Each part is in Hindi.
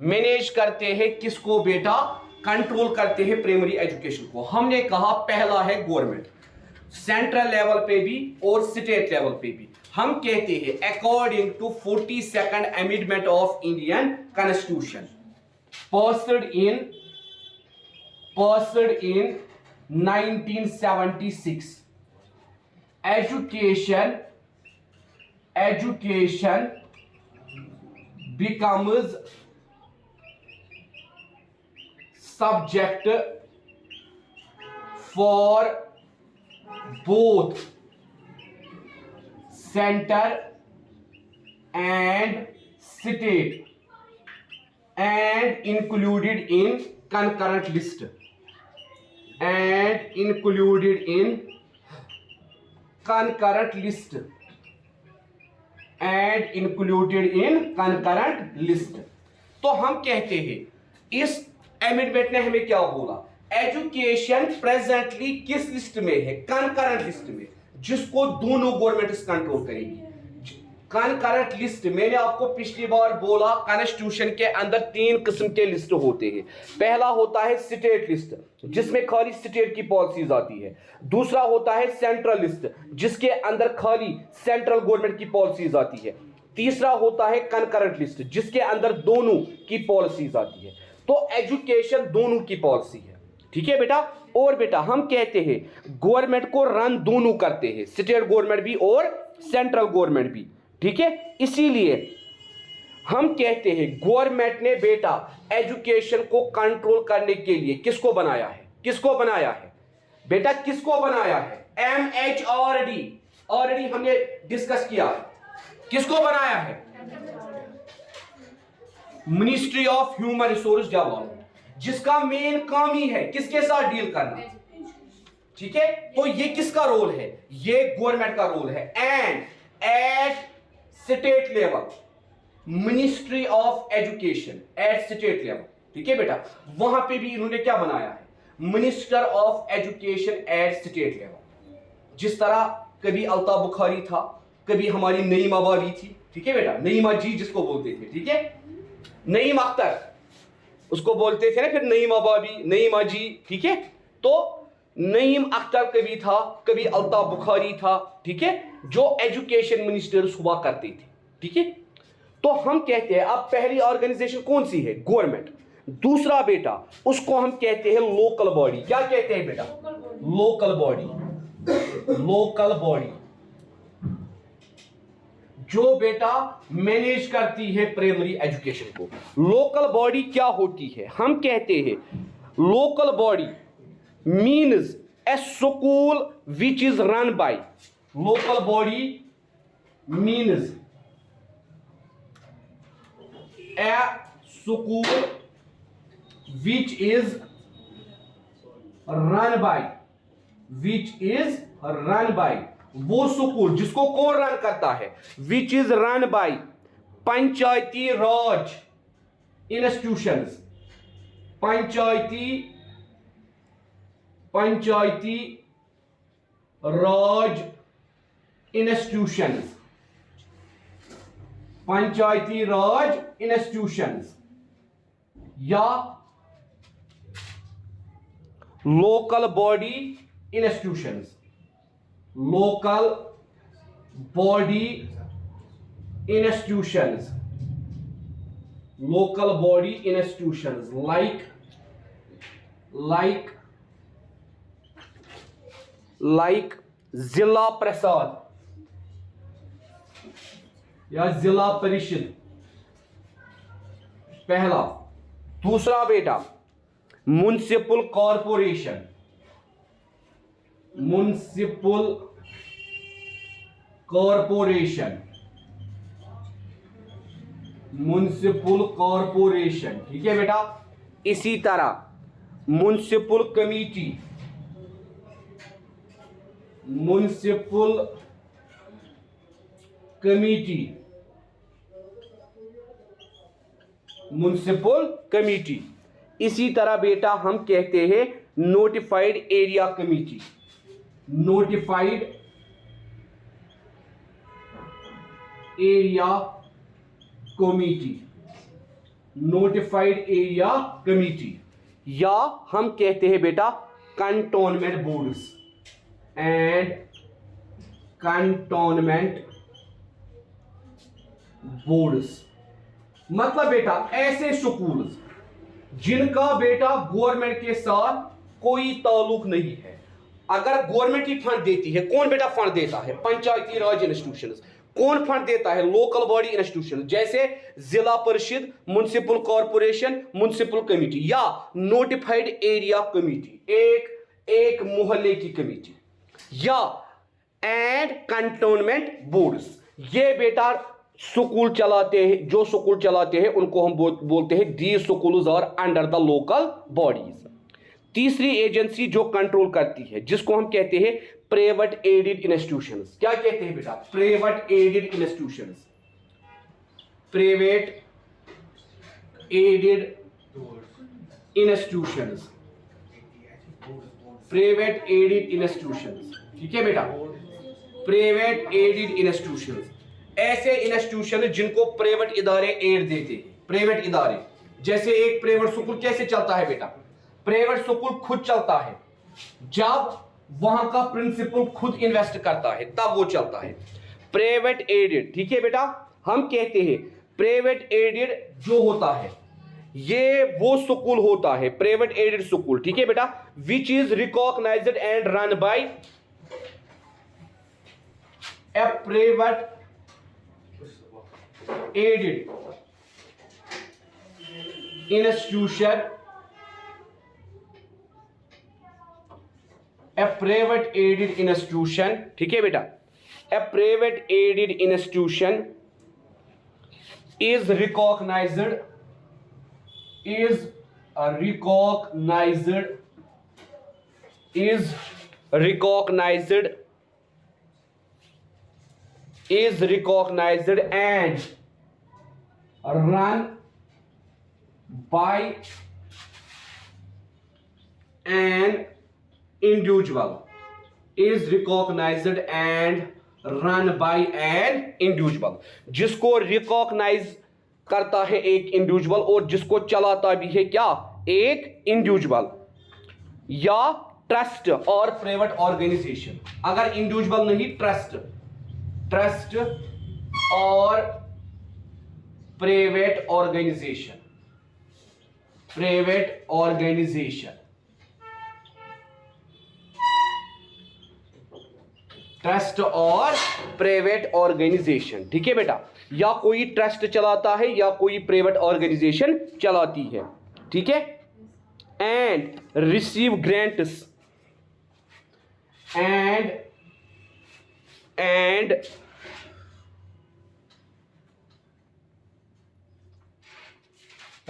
मैनेज करते हैं किसको बेटा, कंट्रोल करते हैं प्राइमरी एजुकेशन को। हमने कहा पहला है गवर्नमेंट, सेंट्रल लेवल पे भी और स्टेट लेवल पे भी। हम कहते हैं according to 42nd amendment of Indian constitution passed in 1976, education becomes subject for both center and state and included in concurrent list तो हम कहते हैं इस अमेंडमेंट ने हमें क्या बोला, एजुकेशन प्रेजेंटली किस लिस्ट में है, कंकरेंट लिस्ट में, जिसको दोनों गवर्नमेंट कंट्रोल करेगी। कंकरेंट लिस्ट मैंने आपको पिछली बार बोला कॉन्स्टिट्यूशन के अंदर 3 किस्म के लिस्ट होते हैं। पहला होता है स्टेट लिस्ट जिसमें खाली स्टेट की पॉलिसीज आती है। दूसरा होता है सेंट्रल लिस्ट जिसके अंदर खाली सेंट्रल गवर्नमेंट की पॉलिसीज आती है। तीसरा होता है कंकरेंट लिस्ट जिसके अंदर दोनों की पॉलिसीज आती है। तो एजुकेशन दोनों की पॉलिसी है, ठीक है बेटा। और बेटा हम कहते हैं गवर्नमेंट को रन दोनों करते हैं, स्टेट गवर्नमेंट भी और सेंट्रल गवर्नमेंट भी, ठीक है। इसीलिए हम कहते हैं गवर्नमेंट ने बेटा एजुकेशन को कंट्रोल करने के लिए किसको बनाया है, किसको बनाया है बेटा, किसको बनाया है, MHRD ऑलरेडी हमने डिस्कस किया, किसको बनाया है, ministry of human resource development, जिसका मेन काम ही है किसके साथ डील करना, ठीक है। तो ये किसका रोल है, ये गवर्नमेंट का रोल है। And at state level ministry of education at state level, ठीक है बेटा, वहां पे भी इन्होंने क्या बनाया है, minister of education at state level. जिस तरह कभी अल्ताफ बुखारी था, कभी हमारी नईमा बाबी थी, ठीक है बेटा, नईमा जी जिसको बोलते थे, ठीक है, नईम अख्तर उसको बोलते थे ना, फिर नईमा बाबी, नईमा जी, ठीक है। तो नईम अख्तर कभी था, कभी अल्ताफ बुखारी था, ठीक है, जो एजुकेशन मिनिस्टर्स हुआ करते थे, ठीक है। तो हम कहते हैं अब पहली ऑर्गेनाइजेशन कौन सी है, गवर्नमेंट। दूसरा बेटा उसको हम कहते हैं लोकल बॉडी। क्या कहते हैं बेटा, लोकल बॉडी, लोकल बॉडी जो बेटा मैनेज करती है प्राइमरी एजुकेशन को। लोकल बॉडी क्या होती है, हम कहते हैं local body means a school which is run by, local body means a school which is run by, वो स्कूल जिसको कौन रन करता है, which is run by Panchayati Raj institutions, Panchayati Raj institutions, Panchayati Raj institutions या local body institutions, local body institutions, local body institutions like Zila Parishad या जिला परिषद, पहला। दूसरा बेटा municipal corporation, municipal corporation, municipal corporation, ठीक है बेटा। इसी तरह municipal committee, municipal committee, municipal committee. इसी तरह बेटा हम कहते हैं notified area committee, notified area committee, notified area committee, या हम कहते हैं बेटा cantonment boards and cantonment boards. मतलब बेटा ऐसे स्कूल्स जिनका बेटा गवर्नमेंट के साथ कोई ताल्लुक नहीं है, अगर गवर्नमेंट ही फंड देती है, कौन बेटा फंड देता है? पंचायती राज इंस्टीट्यूशंस। कौन फंड देता है? लोकल बॉडी इंस्टीट्यूशन, जैसे जिला परिषद, म्युनिसिपल कॉर्पोरेशन, म्युनिसिपल कमेटी या नोटिफाइड एरिया कमेटी, एक मोहल्ले की कमेटी, या एंड कंटोनमेंट बोर्ड्स। ये बेटा स्कूल चलाते हैं, जो स्कूल चलाते हैं उनको हम बोलते हैं the schools are under the local bodies. तीसरी एजेंसी जो कंट्रोल करती है, जिसको हम कहते हैं प्राइवेट एडेड इंस्टीट्यूशंस। क्या कहते हैं बेटा? Private aided institutions. Private aided institutions, private aided institutions, ठीक है बेटा? प्राइवेट एडेड इंस्टीट्यूशंस, ऐसे इंस्टीट्यूशन जिनको प्राइवेट इदारे एड देते हैं। प्राइवेट इदारे, जैसे एक प्राइवेट स्कूल कैसे चलता है बेटा? प्राइवेट स्कूल खुद चलता है जब वहां का प्रिंसिपल खुद इन्वेस्ट करता है, तब वो चलता है। प्राइवेट एडेड, ठीक है बेटा? हम कहते हैं प्राइवेट एडेड जो होता है ये वो स्कूल होता है, प्राइवेट एडेड स्कूल, ठीक है बेटा, which is recognised and run by a private aided institution, a private aided institution, ठीक है बेटा? A private aided institution is recognized and run by an individual, is recognized and run by an individual, जिसको रिकॉग्नाइज करता है एक इंडिविजुअल और जिसको चलाता भी है क्या? एक इंडिविजुअल या ट्रस्ट और प्राइवेट ऑर्गेनाइजेशन। अगर इंडिविजुअल नहीं, ट्रस्ट और प्राइवेट ऑर्गेनाइजेशन, ट्रस्ट और प्राइवेट ऑर्गेनाइजेशन, ठीक है बेटा? या कोई ट्रस्ट चलाता है या कोई प्राइवेट ऑर्गेनाइजेशन चलाती है, ठीक है? And receive grants and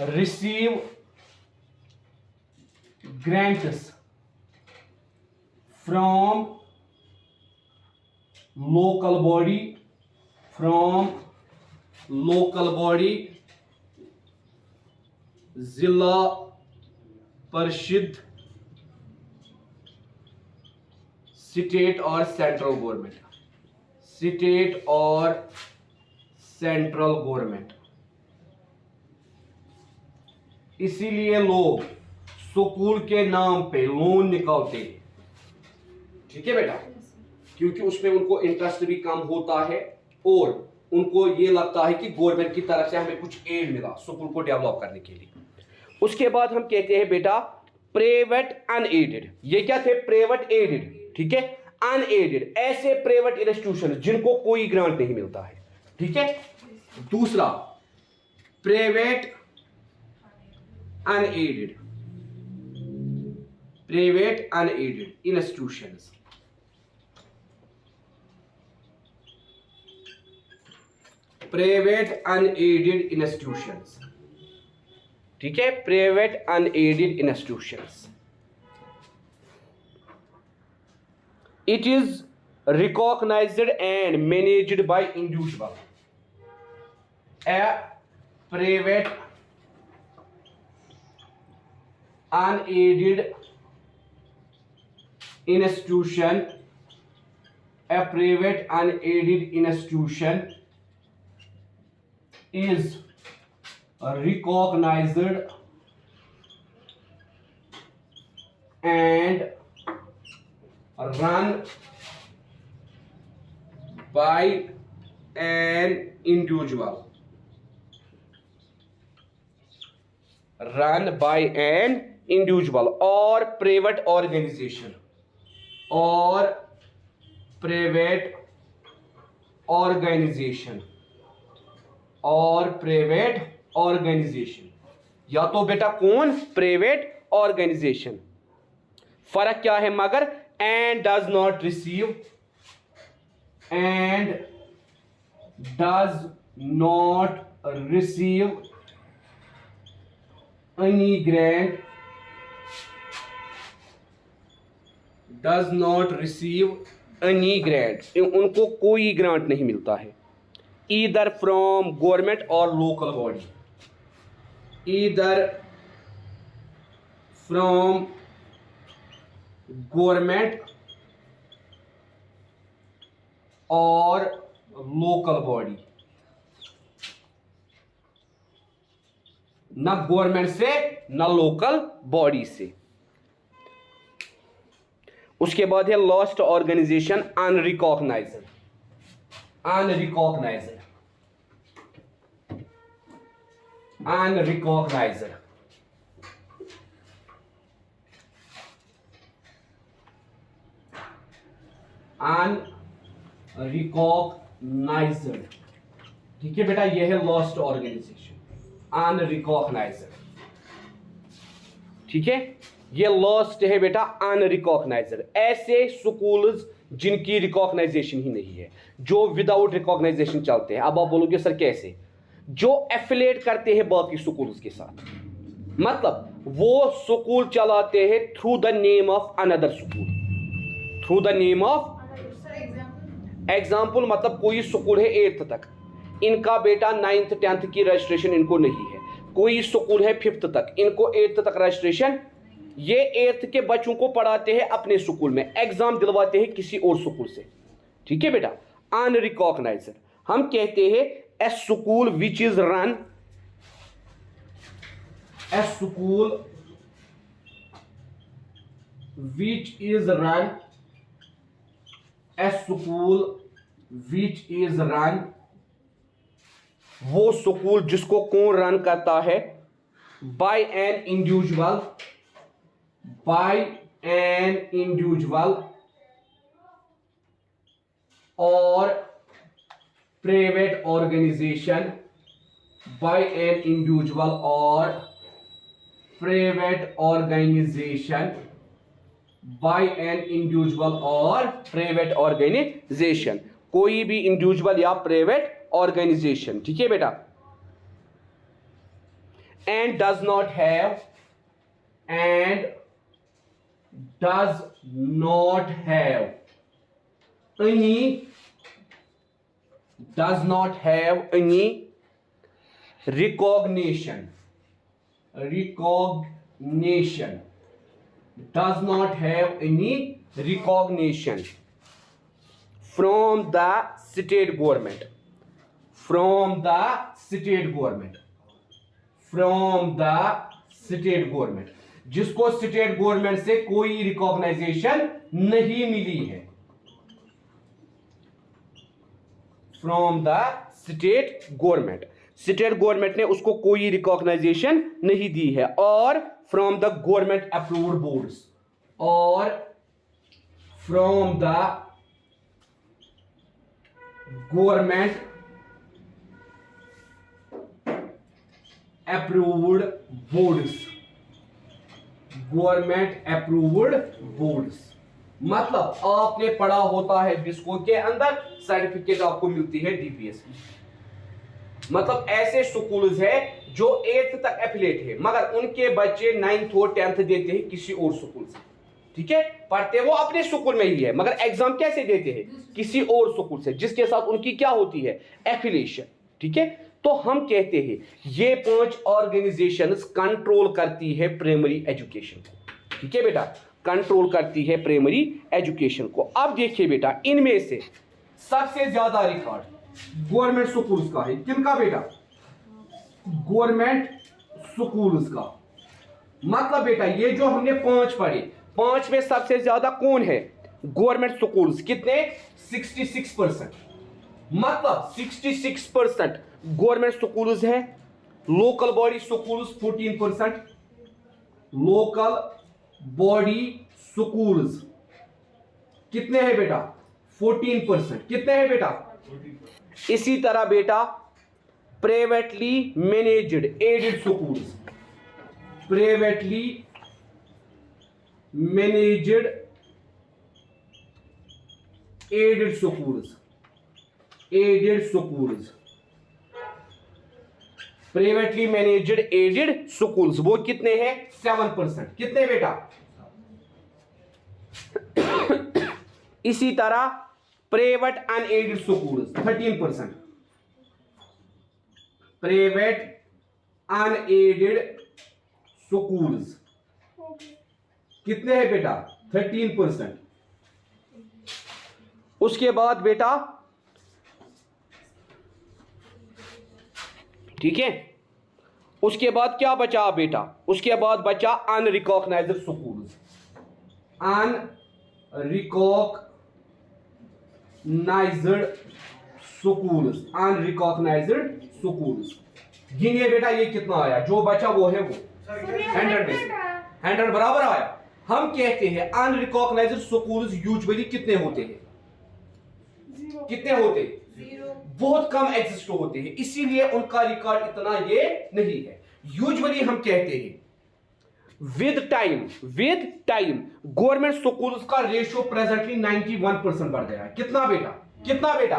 receive grants from local body, जिला परिषद, स्टेट और सेंट्रल गवर्नमेंट, इसीलिए लोग स्कूल के नाम पे लोन निकालते हैं, ठीक है बेटा? क्योंकि उसमें उनको इंटरेस्ट भी कम होता है और उनको ये लगता है कि गवर्नमेंट की तरफ से हमें कुछ एड मिला स्कूल को डेवलप करने के लिए। उसके बाद हम कहते हैं बेटा प्राइवेट अनएडेड। ये क्या थे? प्राइवेट एडेड, ठीक है? अनएडेड, ऐसे प्राइवेट इंस्टीट्यूशन जिनको कोई ग्रांट नहीं मिलता है, ठीक है? दूसरा private unaided institutions, private unaided institutions, ठीक है? Private unaided institutions, it is recognised and managed by individual. A private unaided institution, a private unaided institution is recognized and run by an individual, run by an individual or private organization, or private organization, और प्राइवेट ऑर्गेनाइजेशन, या तो बेटा कौन, प्राइवेट ऑर्गेनाइजेशन। फर्क क्या है मगर, and does not receive, and does not receive any grant, does not receive any grant, उनको कोई ग्रांट नहीं मिलता है, either from government or local body, either from government or local body, ना गवर्नमेंट से ना लोकल बॉडी से। उसके बाद है lost organisation unrecognised, unrecognized, unrecognized, unrecognized, ठीक है बेटा, यह है लॉस्ट ऑर्गेनाइजेशन, अनरिकॉग्नाइज्ड, ठीक है, ये लॉस्ट है बेटा अनरिकॉग्नाइज्ड। ऐसे स्कूल्स जिनकी रिकॉग्नाइजेशन ही नहीं है, जो विदाउट रिकॉग्नाइजेशन चलते हैं। अब आप बोलोगे सर कैसे, जो एफिलेट करते हैं बाकी स्कूल्स के साथ, मतलब वो स्कूल चलाते हैं through the name of another school, through the name of, example मतलब कोई स्कूल है 8th तक, इनका बेटा 9th 10th की रजिस्ट्रेशन इनको नहीं है, कोई स्कूल है 5th तक, इनको 8th तक रजिस्ट्रेशन, ये 8th के बच्चों को पढ़ाते हैं अपने स्कूल में, एग्जाम दिलवाते हैं किसी और स्कूल से, ठीक है बेटा, अनरिकॉग्नाइज्ड। हम कहते हैं a school which is run, a school which is run, a school which is run, वो स्कूल जिसको कौन रन करता है, by an individual, by an individual or private organization, by an individual or private organization, by an individual or private organization, कोई भी इंडिविजुअल या प्राइवेट ऑर्गेनाइजेशन, ठीक है बेटा, and does not have, and does not have any, does not have any recognition, recognition, does not have any recognition from the state government, from the state government, from the state government, जिसको स्टेट गवर्नमेंट से कोई रिकॉग्नाइजेशन नहीं मिली है, from the state government, state government ने उसको कोई रिकॉग्नाइजेशन नहीं दी है, और from the government approved boards, और from the government approved boards, government approved boards, मतलब आपने पढ़ा होता है बिस्को के अंदर, सर्टिफिकेट आपको मिलती है डीपीएस की, मतलब ऐसे स्कूल्स है जो 8th तक एफिलेट है मगर उनके बच्चे 9th और 10th देते हैं किसी और स्कूल से, ठीक है, पढ़ते वो अपने स्कूल में ही है मगर एग्जाम कैसे देते हैं, किसी और स्कूल से जिसके साथ उनकी क्या होती है, एफिलिएशन, ठीक है। तो हम कहते हैं ये 5 ऑर्गेनाइजेशंस कंट्रोल करती है प्राइमरी एजुकेशन को, ठीक है बेटा, कंट्रोल करती है प्राइमरी एजुकेशन को। अब देखिए बेटा, इनमें से सबसे ज्यादा रिकॉर्ड गवर्नमेंट स्कूल्स का है, किनका बेटा, गवर्नमेंट स्कूल्स का। मतलब बेटा ये जो हमने 5 पढ़े, 5 में सबसे ज्यादा कौन है? Government schools. कितने? 66%। मतलब 66% गवर्नमेंट स्कूल्स है। Local body schools 14%। Local body schools कितने हैं बेटा? 14%। कितने हैं बेटा? इसी तरह बेटा privately managed aided schools, privately managed aided schools, aided schools, privately managed aided schools वो कितने हैं? 7%। कितने बेटा? इसी तरह private unaided schools 13%। Private unaided schools कितने हैं बेटा? 13%। उसके बाद बेटा ठीक है, उसके बाद क्या बचा बेटा? उसके बाद बचा unrecognised schools, unrecognised schools, unrecognised schools. गिनिए बेटा ये कितना आया? जो बचा वो है वो 100 में से 100 बराबर आया। हम कहते हैं अनरिकॉग्नाइज्ड स्कूल्स यूजुअली कितने होते हैं? कितने होते हैं? बहुत कम एग्जिस्ट होते हैं, इसीलिए उनका रिकॉर्ड इतना ये नहीं है। यूजुअली हम कहते हैं विद टाइम गवर्नमेंट स्कूल्स का रेशियो प्रेजेंटली 91% बढ़ गया है। कितना बेटा? कितना बेटा?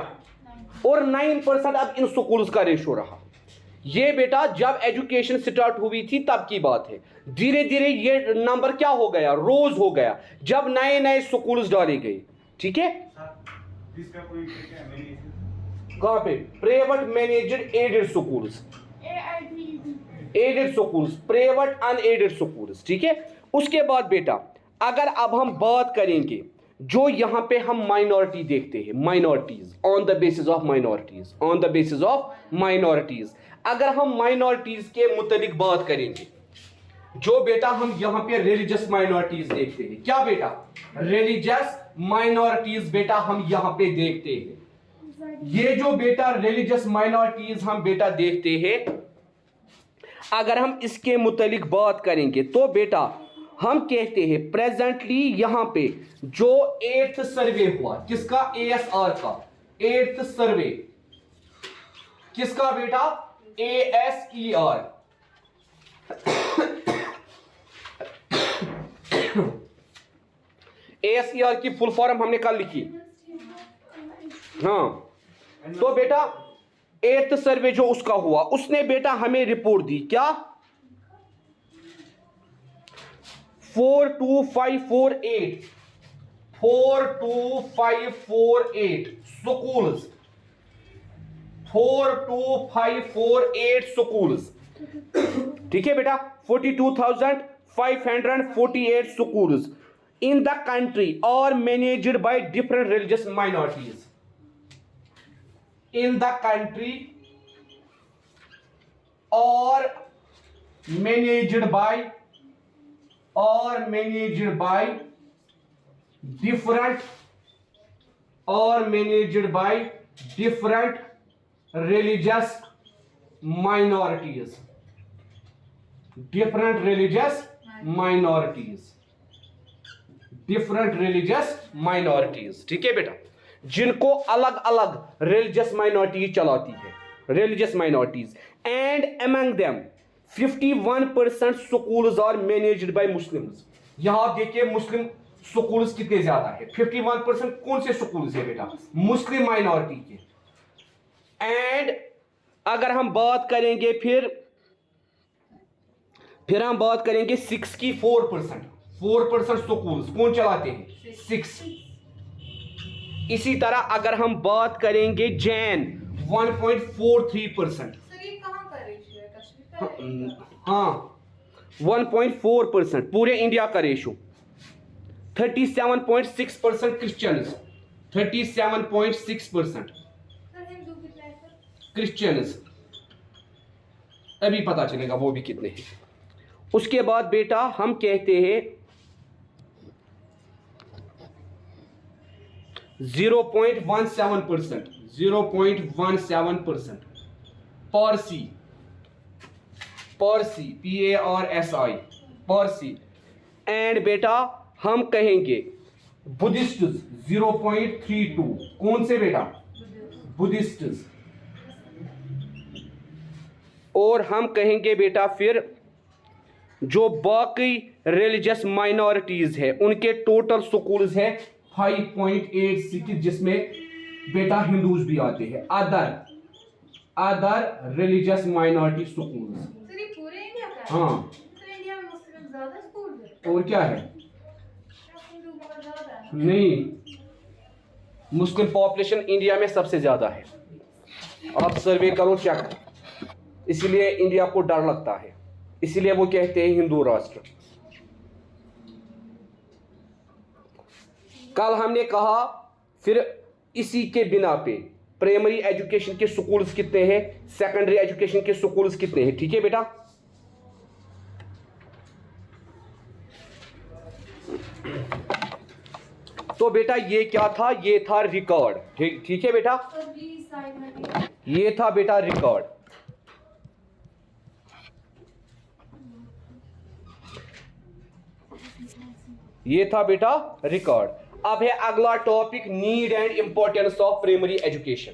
और 9% अब इन स्कूल्स का रेशियो रहा। ये बेटा जब एजुकेशन स्टार्ट हुई थी तब की बात है। धीरे धीरे ये नंबर क्या हो गया? रोज हो गया जब नए नए स्कूल्स डाले गए। ठीक है, कहां पे? Private managed aided schools, aided schools, private unaided schools. ठीक है, उसके बाद बेटा अगर अब हम बात करेंगे जो यहां पे हम माइनॉरिटी देखते हैं, minorities, on the basis of minorities, on the basis of minorities. अगर हम माइनॉरिटीज के मुताबिक बात करेंगे, जो बेटा हम यहां पे रिलीजियस माइनॉरिटीज देखते हैं, क्या बेटा? रिलीजियस माइनॉरिटीज बेटा हम यहां पे देखते हैं। ये जो बेटा रिलीजियस माइनॉरिटीज हम बेटा देखते हैं, अगर हम इसके मुतालिक बात करेंगे तो बेटा हम कहते हैं प्रेजेंटली यहां पे जो 8th सर्वे हुआ, किसका? ASR का 8th सर्वे, किसका बेटा? ASER। ASER की फुल फॉर्म हमने कल लिखी। हाँ, तो बेटा 8th सर्वे जो उसका हुआ, उसने बेटा हमें रिपोर्ट दी क्या? 42548 स्कूल्स, 42548 स्कूल्स। ठीक है बेटा, 42,548 स्कूल्स इन द कंट्री और managed by different religious minorities. in the country or managed by different religious minorities, different religious minorities। ठीक है बेटा, जिनको अलग अलग रिलीजियस माइनॉरिटी चलाती है, religious minorities. And among them 51% schools are managed by Muslims. यहां देखिए मुस्लिम स्कूल्स कितने ज्यादा है, 51% कौन से स्कूल्स है बेटा? मुस्लिम माइनॉरिटी के। एंड अगर हम बात करेंगे फिर हम बात करेंगे 4% स्कूल्स कौन चलाते हैं? 6। इसी तरह अगर हम बात करेंगे जैन 1.43%। हाँ 1.4% पूरे इंडिया का रेशो। 37.6% Christians, 37.6% Christians. अभी पता चलेगा वो भी कितने हैं। उसके बाद बेटा हम कहते हैं 0.17%, 0.17% पारसी, पारसी PARSI, पारसी। एंड बेटा हम कहेंगे बुद्धिस्ट 0.32, कौन से बेटा? बुद्धिस्ट। और हम कहेंगे बेटा फिर जो बाकी रिलीजियस माइनॉरिटीज है उनके टोटल स्कूल्स है 5.86, जिसमें बेटा हिंदूज भी आते हैं। Other religious minority schools. पूरे इंडिया का? हाँ। तो इंडिया में मुस्लिम ज्यादा स्कूल है? और क्या है? हिंदू बहुत ज्यादा है। नहीं, मुस्लिम पॉपुलेशन इंडिया में सबसे ज्यादा है। आप सर्वे करो, चेक। इसलिए इंडिया को डर लगता है, इसलिए वो कहते हैं हिंदू राष्ट्र। कल हमने कहा फिर इसी के बिना पे प्राइमरी एजुकेशन के स्कूल्स कितने हैं, सेकेंडरी एजुकेशन के स्कूल्स कितने हैं, ठीक है बेटा? तो बेटा ये क्या था? ये था रिकॉर्ड, ठीक है बेटा? ये था बेटा रिकॉर्ड। ये था बेटा रिकॉर्ड। अब है अगला topic, need and importance of primary education.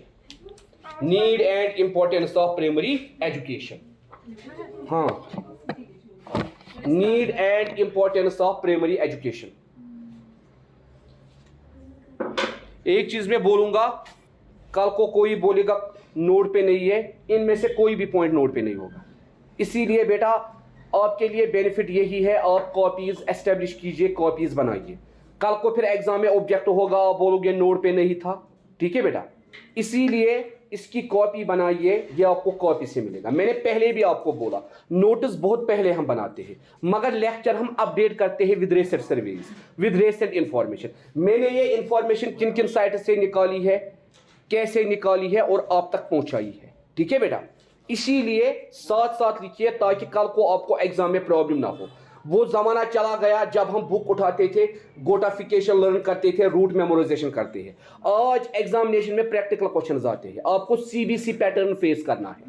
Need and importance of primary education. हाँ, need and importance of primary education. एक चीज मैं बोलूंगा, कल को कोई बोलेगा नोट पे नहीं है, इनमें से कोई भी पॉइंट नोट पे नहीं होगा। इसीलिए बेटा आपके लिए बेनिफिट यही है, आप कॉपीज एस्टेब्लिश कीजिए, कॉपीज बनाइए। कल को फिर एग्जाम में ऑब्जेक्ट होगा, आप बोलोगे नोट पे नहीं था, ठीक है बेटा? इसीलिए इसकी कॉपी बनाइए, ये आपको कॉपी से मिलेगा। मैंने पहले भी आपको बोला नोटिस बहुत पहले हम बनाते हैं, मगर लेक्चर हम अपडेट करते हैं with recent surveys, with recent information. मैंने ये इंफॉर्मेशन किन किन साइट से निकाली है, कैसे निकाली है और आप तक पहुंचाई है, ठीक है बेटा? इसीलिए साथ साथ लिखिए ताकि कल को आपको एग्जाम में प्रॉब्लम ना हो। वो जमाना चला गया जब हम बुक उठाते थे, गोटाफिकेशन लर्न करते थे, रूट मेमोराइजेशन करते हैं। आज एग्जामिनेशन में प्रैक्टिकल क्वेश्चंस आते हैं, आपको CBC पैटर्न फेस करना है।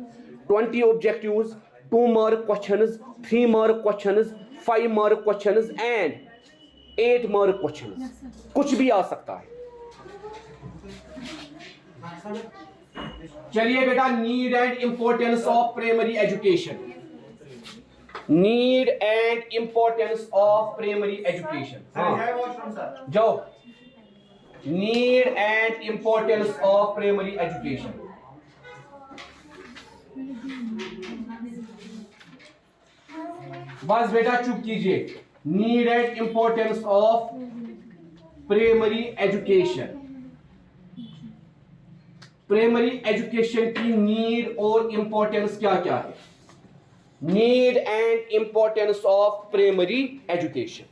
20 objectives, 2 mark questions, 3 mark questions, 5 mark questions and 8 mark questions, कुछ भी आ सकता है। चलिए बेटा, need and importance of primary education. Need and importance of primary education. जाओ, need and importance of primary education. बस बेटा चुप कीजिए। Need and importance of primary education. Primary education की नीड और इंपॉर्टेंस क्या क्या है? Need and importance of primary education.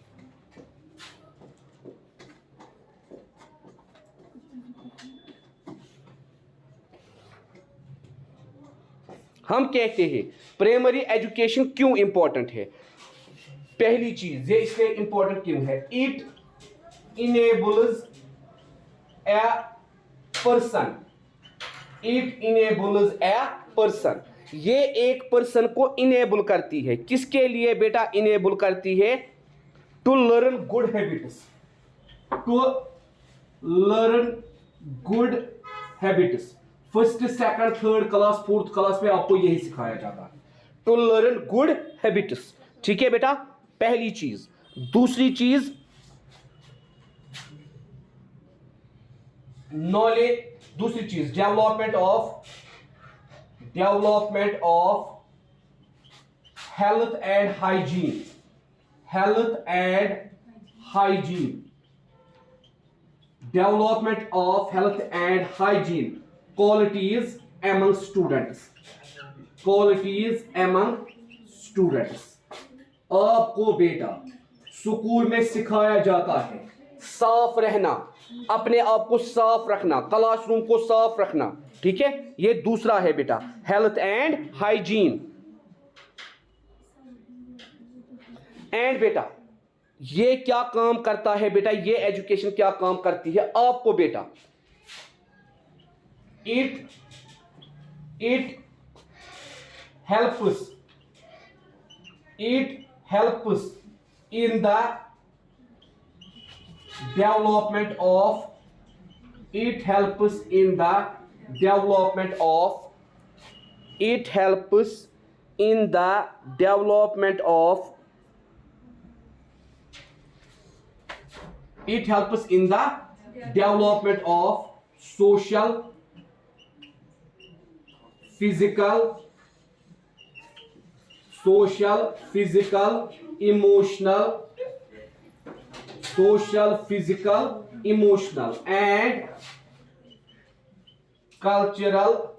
हम कहते हैं प्राइमरी एजुकेशन क्यों इंपॉर्टेंट है? पहली चीज, ये इसलिए इंपॉर्टेंट क्यों है? It enables a person, it enables a person. ये एक पर्सन को इनेबल करती है, किसके लिए बेटा इनेबल करती है? To learn good habits, to learn good habits. First, second, third class, fourth class में आपको यही सिखाया जाता है, टू लर्न गुड हैबिट्स, ठीक है बेटा? पहली चीज। दूसरी चीज नॉलेज, दूसरी चीज development of health and hygiene, health and hygiene, development of health and hygiene qualities among students, qualities among students. आपको बेटा स्कूल में सिखाया जाता है साफ रहना, अपने आप को साफ रखना, क्लासरूम को साफ रखना, ठीक है? ये दूसरा है बेटा हेल्थ एंड हाइजीन, एंड बेटा ये क्या काम करता है बेटा, ये एजुकेशन क्या काम करती है आपको बेटा, it helps in the development of it helps in the development of it helps in the development of it helps in the development of social, physical, emotional and cultural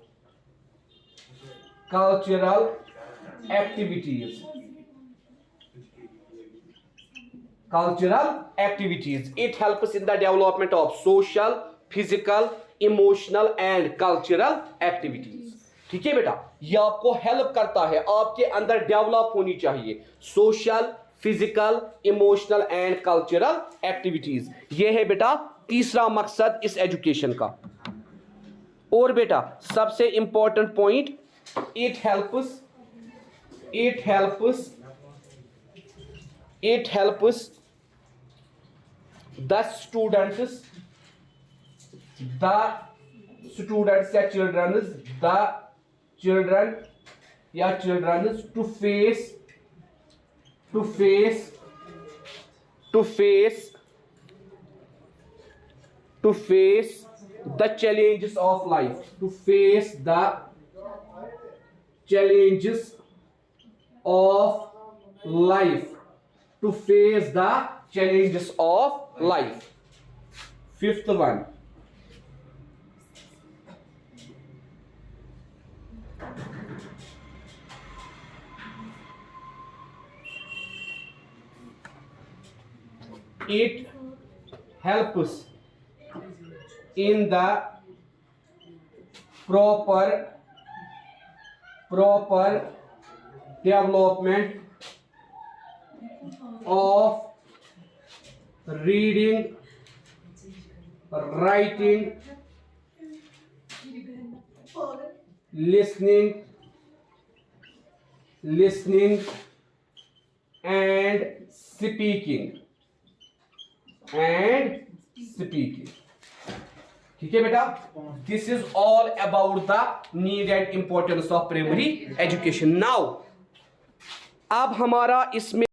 activities. It helps in the development of social, physical, emotional and cultural activities. ठीक है बेटा, ये आपको हेल्प करता है, आपके अंदर डेवलप होनी चाहिए social, physical, emotional and cultural activities. ये है बेटा तीसरा मकसद इस एजुकेशन का। और बेटा सबसे important point, it helps the students या children to face the challenges of life, to face the challenges of life. Fifth one, it helps in the proper development of reading, writing, listening and speaking. ठीक है बेटा, this is all about the need and importance of primary education. Now अब हमारा इसमें